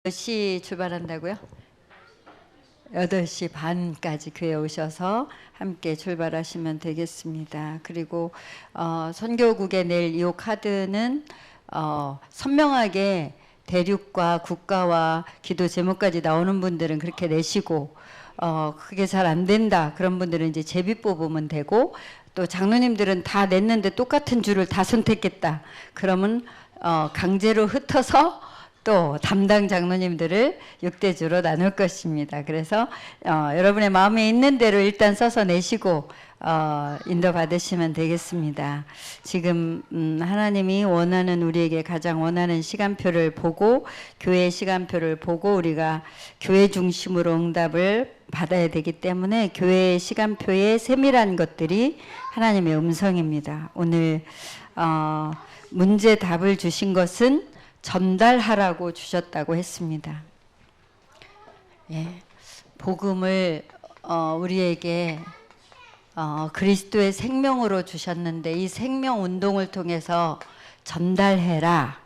몇 시 출발한다고요? 8시 반까지 교회 오셔서 함께 출발하시면 되겠습니다. 그리고 선교국에 낼 이 카드는 선명하게 대륙과 국가와 기도 제목까지 나오는 분들은 그렇게 내시고 그게 잘 안 된다 그런 분들은 이제 제비 뽑으면 되고, 또 장로님들은 다 냈는데 똑같은 줄을 다 선택했다 그러면 강제로 흩어서 또 담당 장로님들을 6대주로 나눌 것입니다. 그래서 여러분의 마음에 있는 대로 일단 써서 내시고 인도 받으시면 되겠습니다. 지금 하나님이 원하는, 우리에게 가장 원하는 시간표를 보고, 교회 시간표를 보고 우리가 교회 중심으로 응답을 받아야 되기 때문에 교회 시간표의 세밀한 것들이 하나님의 음성입니다. 오늘 문제 답을 주신 것은 전달하라고 주셨다고 했습니다. 예, 복음을 우리에게 그리스도의 생명으로 주셨는데 이 생명 운동을 통해서 전달해라.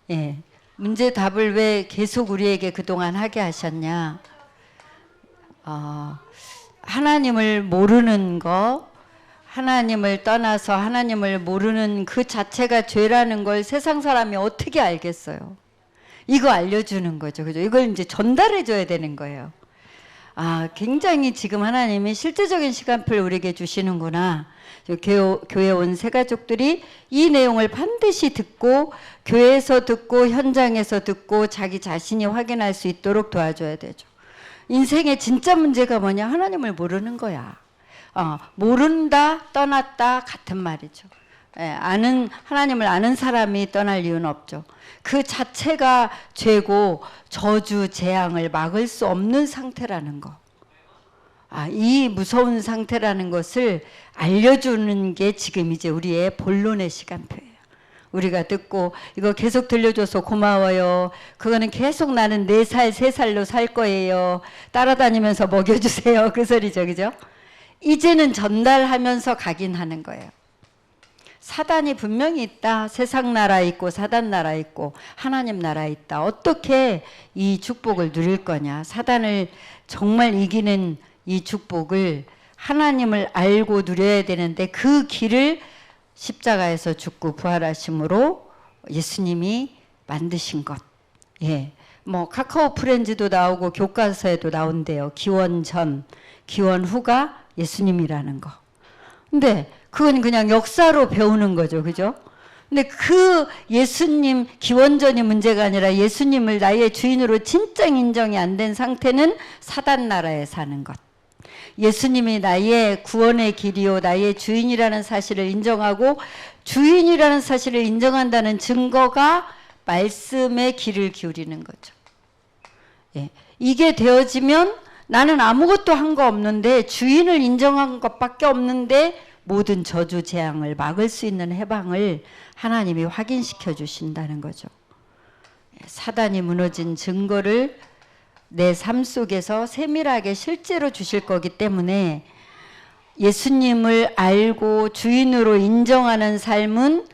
예, 문제 답을 왜 계속 우리에게 그동안 하게 하셨냐? 하나님을 모르는 거, 하나님을 떠나서 하나님을 모르는 그 자체가 죄라는 걸 세상 사람이 어떻게 알겠어요? 이거 알려주는 거죠. 그죠? 이걸 이제 전달해 줘야 되는 거예요. 굉장히 지금 하나님이 실제적인 시간표를 우리에게 주시는구나. 교회 온 새가족들이 이 내용을 반드시 듣고, 교회에서 듣고 현장에서 듣고 자기 자신이 확인할 수 있도록 도와줘야 되죠. 인생의 진짜 문제가 뭐냐? 하나님을 모르는 거야. 모른다, 떠났다 같은 말이죠. 하나님을 아는 사람이 떠날 이유는 없죠. 그 자체가 죄고 저주, 재앙을 막을 수 없는 상태라는 거. 이 무서운 상태라는 것을 알려주는 게 지금 이제 우리의 본론의 시간표예요. 우리가 듣고 이거 계속 들려줘서 고마워요. 그거는 계속 나는 4살, 3살로 살 거예요. 따라다니면서 먹여주세요. 그 소리죠. 그죠? 이제는 전달하면서 가긴 하는 거예요. 사단이 분명히 있다. 세상 나라 있고 사단 나라 있고 하나님 나라 있다. 어떻게 이 축복을 누릴 거냐? 사단을 정말 이기는 이 축복을 하나님을 알고 누려야 되는데 그 길을 십자가에서 죽고 부활하심으로 예수님이 만드신 것. 예. 카카오 프렌즈도 나오고 교과서에도 나온대요. 기원 전, 기원 후가 예수님이라는 거. 근데 그건 그냥 역사로 배우는 거죠. 그죠? 근데 그 예수님 기원전이 문제가 아니라 예수님을 나의 주인으로 진짜 인정이 안 된 상태는 사단 나라에 사는 것. 예수님이 나의 구원의 길이요 나의 주인이라는 사실을 인정하고, 주인이라는 사실을 인정한다는 증거가 말씀의 귀를 기울이는 거죠. 예. 이게 되어지면 나는 아무것도 한 거 없는데, 주인을 인정한 것밖에 없는데 모든 저주 재앙을 막을 수 있는 해방을 하나님이 확인시켜 주신다는 거죠. 사단이 무너진 증거를 내 삶 속에서 세밀하게 실제로 주실 거기 때문에 예수님을 알고 주인으로 인정하는 삶은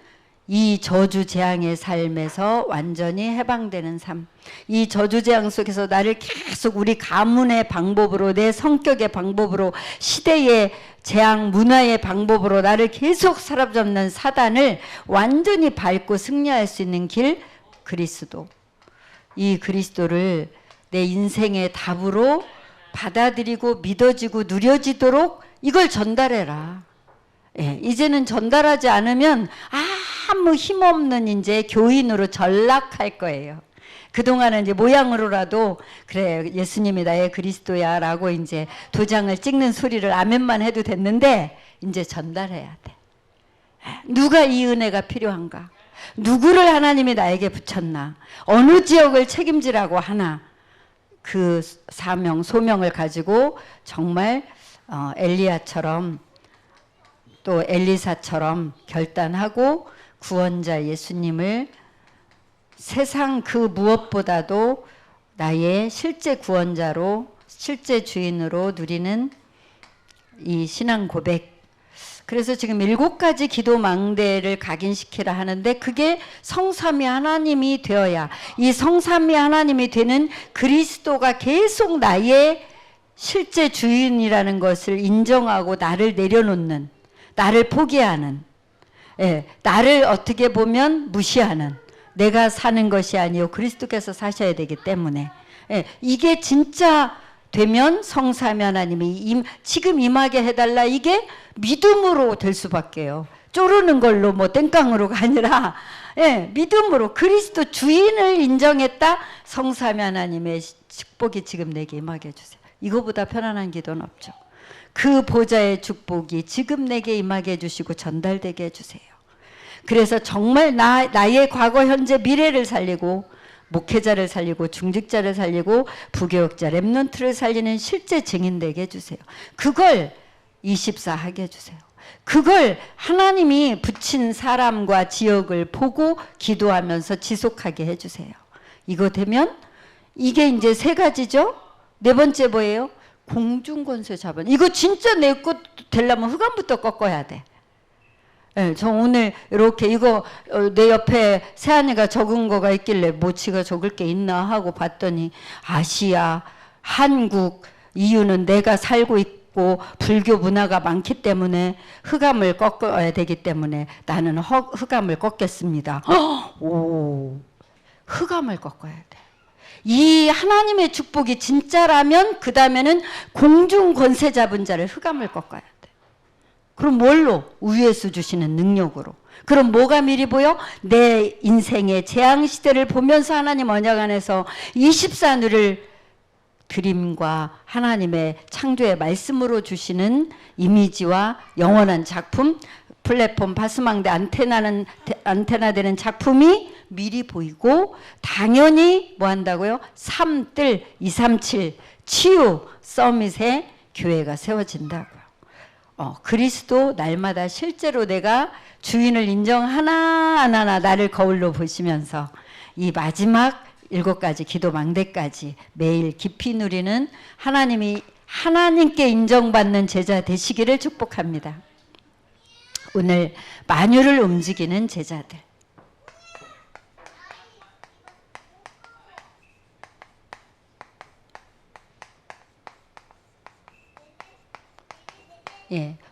이 저주 재앙의 삶에서 완전히 해방되는 삶. 이 저주 재앙 속에서 나를 계속 우리 가문의 방법으로, 내 성격의 방법으로, 시대의 재앙, 문화의 방법으로 나를 계속 사로잡는 사단을 완전히 밟고 승리할 수 있는 길, 그리스도. 이 그리스도를 내 인생의 답으로 받아들이고 믿어지고 누려지도록 이걸 전달해라. 예, 이제는 전달하지 않으면 아무 힘없는 이제 교인으로 전락할 거예요. 그동안은 이제 모양으로라도 그래 예수님이 나의 그리스도야 라고 이제 도장을 찍는 소리를 아멘만 해도 됐는데 이제 전달해야 돼. 누가 이 은혜가 필요한가? 누구를 하나님이 나에게 붙였나? 어느 지역을 책임지라고 하나? 그 사명, 소명을 가지고 정말 엘리야처럼 또 엘리사처럼 결단하고 구원자 예수님을 세상 그 무엇보다도 나의 실제 구원자로, 실제 주인으로 누리는 이 신앙 고백. 그래서 지금 7가지 기도 망대를 각인시키라 하는데 그게 성삼위 하나님이 되어야 이 성삼위 하나님이 되는 그리스도가 계속 나의 실제 주인이라는 것을 인정하고 나를 내려놓는, 나를 포기하는, 나를 어떻게 보면 무시하는, 내가 사는 것이 아니요 그리스도께서 사셔야 되기 때문에 이게 진짜 되면 성삼위 하나님이 지금 임하게 해달라, 이게 믿음으로 될 수밖에요. 쪼르는 걸로 뭐 땡깡으로가 아니라 믿음으로 그리스도 주인을 인정했다. 성삼위 하나님의 축복이 지금 내게 임하게 해주세요. 이거보다 편안한 기도는 없죠. 그 보좌의 축복이 지금 내게 임하게 해주시고 전달되게 해주세요. 그래서 정말 나의 과거 현재 미래를 살리고 목회자를 살리고 중직자를 살리고 부교역자 렘넌트를 살리는 실제 증인 되게 해주세요. 그걸 24 하게 해주세요. 그걸 하나님이 붙인 사람과 지역을 보고 기도하면서 지속하게 해주세요. 이거 되면 이게 이제 3가지죠. 4번째 뭐예요? 공중권세 자본. 이거 진짜 내 것 되려면 흑암부터 꺾어야 돼. 저 오늘 이렇게 이거 내 옆에 새하니가 적은 거가 있길래 뭐 지가 적을 게 있나 하고 봤더니 아시아, 한국, 이유는 내가 살고 있고 불교 문화가 많기 때문에 흑암을 꺾어야 되기 때문에 나는 흑암을 꺾겠습니다. 오, 흑암을 꺾어야 돼. 이 하나님의 축복이 진짜라면 그 다음에는 공중 권세 잡은 자를 흑암을 꺾어야 돼. 그럼 뭘로? 위에서 주시는 능력으로. 그럼 뭐가 미리 보여? 내 인생의 재앙시대를 보면서 하나님 언약 안에서 24누를 드림과 하나님의 창조의 말씀으로 주시는 이미지와 영원한 작품, 플랫폼 바스망대 안테나 되는 작품이 미리 보이고 당연히 뭐 한다고요? 3뜰 237 치유 서밋에 교회가 세워진다고요. 그리스도 날마다 실제로 내가 주인을 인정 하나하나 나를 거울로 보시면서 이 마지막 7가지 기도 망대까지 매일 깊이 누리는 하나님께 인정받는 제자 되시기를 축복합니다. 오늘 만유를 움직이는 제자들.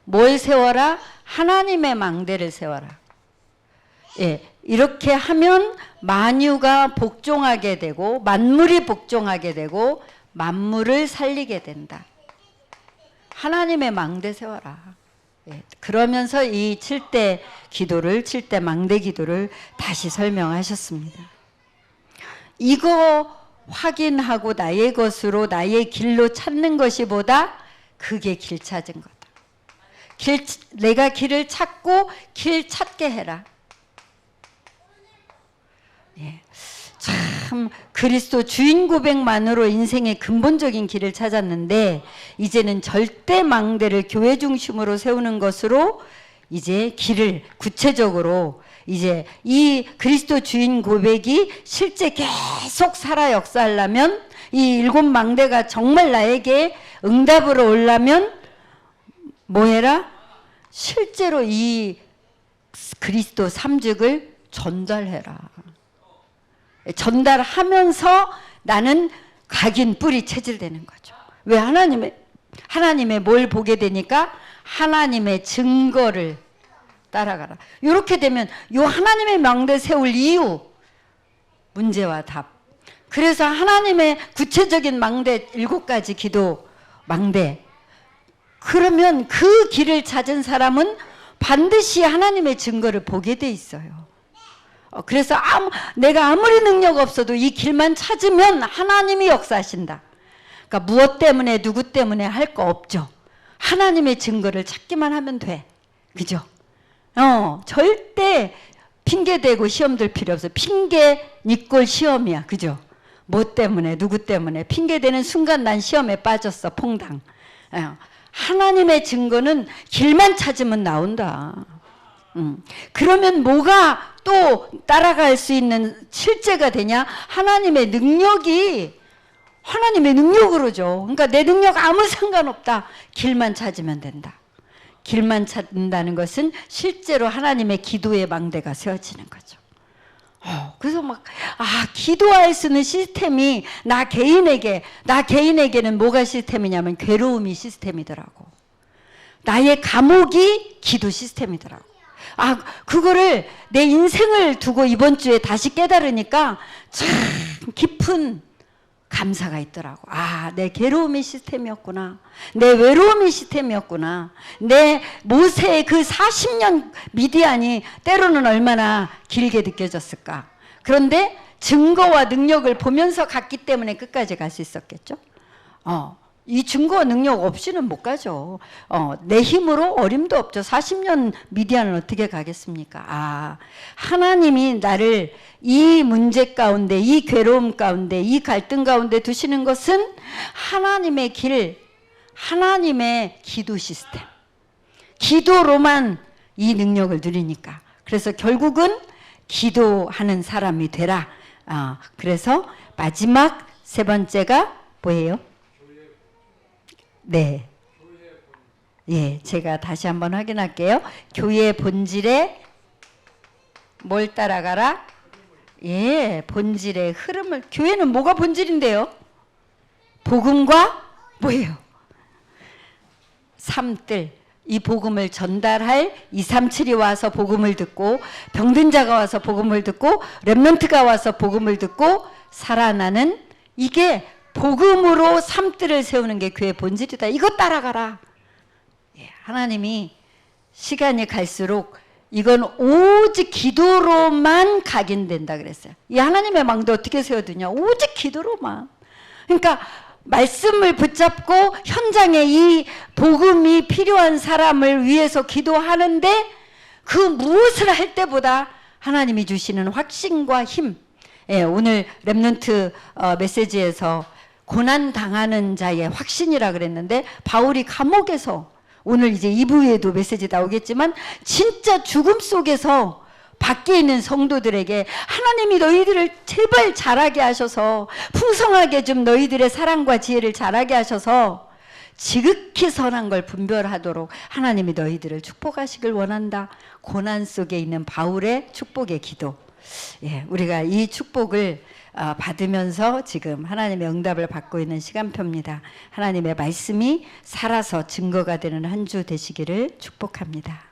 뭘 세워라? 하나님의 망대를 세워라. 이렇게 하면 만유가 복종하게 되고 만물이 복종하게 되고 만물을 살리게 된다. 하나님의 망대 세워라. 그러면서 이 7대 기도를 7대 망대 기도를 다시 설명하셨습니다. 이거 확인하고 나의 것으로 나의 길로 찾는 것이보다 그게 길 찾은 거다. 내가 길을 찾고 길 찾게 해라. 참 그리스도 주인 고백만으로 인생의 근본적인 길을 찾았는데 이제는 절대 망대를 교회 중심으로 세우는 것으로 이제 길을 구체적으로 이제 이 그리스도 주인 고백이 실제 계속 살아 역사하려면 이 7 망대가 정말 나에게 응답으로 오려면 뭐 해라? 실제로 이 그리스도 삼직을 전달해라. 전달하면서 나는 각인 뿌리 체질되는 거죠. 왜? 하나님의 뭘 보게 되니까 하나님의 증거를 따라가라. 이렇게 되면 요 하나님의 망대 세울 이유, 문제와 답. 그래서 하나님의 구체적인 망대 7가지 기도 망대. 그러면 그 길을 찾은 사람은 반드시 하나님의 증거를 보게 돼 있어요. 그래서 내가 아무리 능력 없어도 이 길만 찾으면 하나님이 역사하신다. 그러니까 무엇 때문에 누구 때문에 할 거 없죠. 하나님의 증거를 찾기만 하면 돼. 그죠? 절대 핑계대고 시험 들 필요 없어. 핑계 니꼴 시험이야. 그죠? 뭐 때문에 누구 때문에 핑계대는 순간 난 시험에 빠졌어. 퐁당. 하나님의 증거는 길만 찾으면 나온다. 그러면 뭐가 또 따라갈 수 있는 실제가 되냐? 하나님의 능력으로죠. 그러니까 내 능력 아무 상관없다. 길만 찾으면 된다. 길만 찾는다는 것은 실제로 하나님의 기도의 망대가 세워지는 거죠. 그래서 기도할 수 있는 시스템이 나 개인에게는 뭐가 시스템이냐면 괴로움이 시스템이더라고. 나의 감옥이 기도 시스템이더라고. 그거를 내 인생을 두고 이번 주에 다시 깨달으니까 참 깊은 감사가 있더라고. 내 괴로움이 시스템이었구나. 내 외로움이 시스템이었구나. 내 모세의 그 40년 미디안이 때로는 얼마나 길게 느껴졌을까. 그런데 증거와 능력을 보면서 갔기 때문에 끝까지 갈 수 있었겠죠. 이 증거와 능력 없이는 못 가죠. 내 힘으로 어림도 없죠. 40년 미디안은 어떻게 가겠습니까? 하나님이 나를 이 문제 가운데, 이 괴로움 가운데, 이 갈등 가운데 두시는 것은 하나님의 길, 하나님의 기도 시스템. 기도로만 이 능력을 누리니까. 그래서 결국은 기도하는 사람이 되라. 그래서 마지막 세 번째가 뭐예요? 네. 예, 제가 다시 한번 확인할게요. 교회의 본질에 뭘 따라가라? 예, 본질의 흐름을. 교회는 뭐가 본질인데요? 복음과 뭐예요? 삶들. 이 복음을 전달할 237이 와서 복음을 듣고, 병든 자가 와서 복음을 듣고, 렘넌트가 와서 복음을 듣고 살아나는, 이게 복음으로 삶들을 세우는 게 교회의 본질이다. 이거 따라가라. 하나님이 시간이 갈수록 이건 오직 기도로만 각인된다 그랬어요. 이 하나님의 망대 어떻게 세워두냐? 오직 기도로만. 그러니까 말씀을 붙잡고 현장에 이 복음이 필요한 사람을 위해서 기도하는데 그 무엇을 할 때보다 하나님이 주시는 확신과 힘. 오늘 렘넌트 메시지에서 고난 당하는 자의 확신이라 그랬는데, 바울이 감옥에서, 오늘 이제 2부에도 메시지 나오겠지만 진짜 죽음 속에서 밖에 있는 성도들에게 하나님이 너희들을 제발 자라게 하셔서, 풍성하게 좀 너희들의 사랑과 지혜를 자라게 하셔서 지극히 선한 걸 분별하도록 하나님이 너희들을 축복하시길 원한다. 고난 속에 있는 바울의 축복의 기도. 우리가 이 축복을 받으면서 지금 하나님의 응답을 받고 있는 시간표입니다. 하나님의 말씀이 살아서 증거가 되는 한 주 되시기를 축복합니다.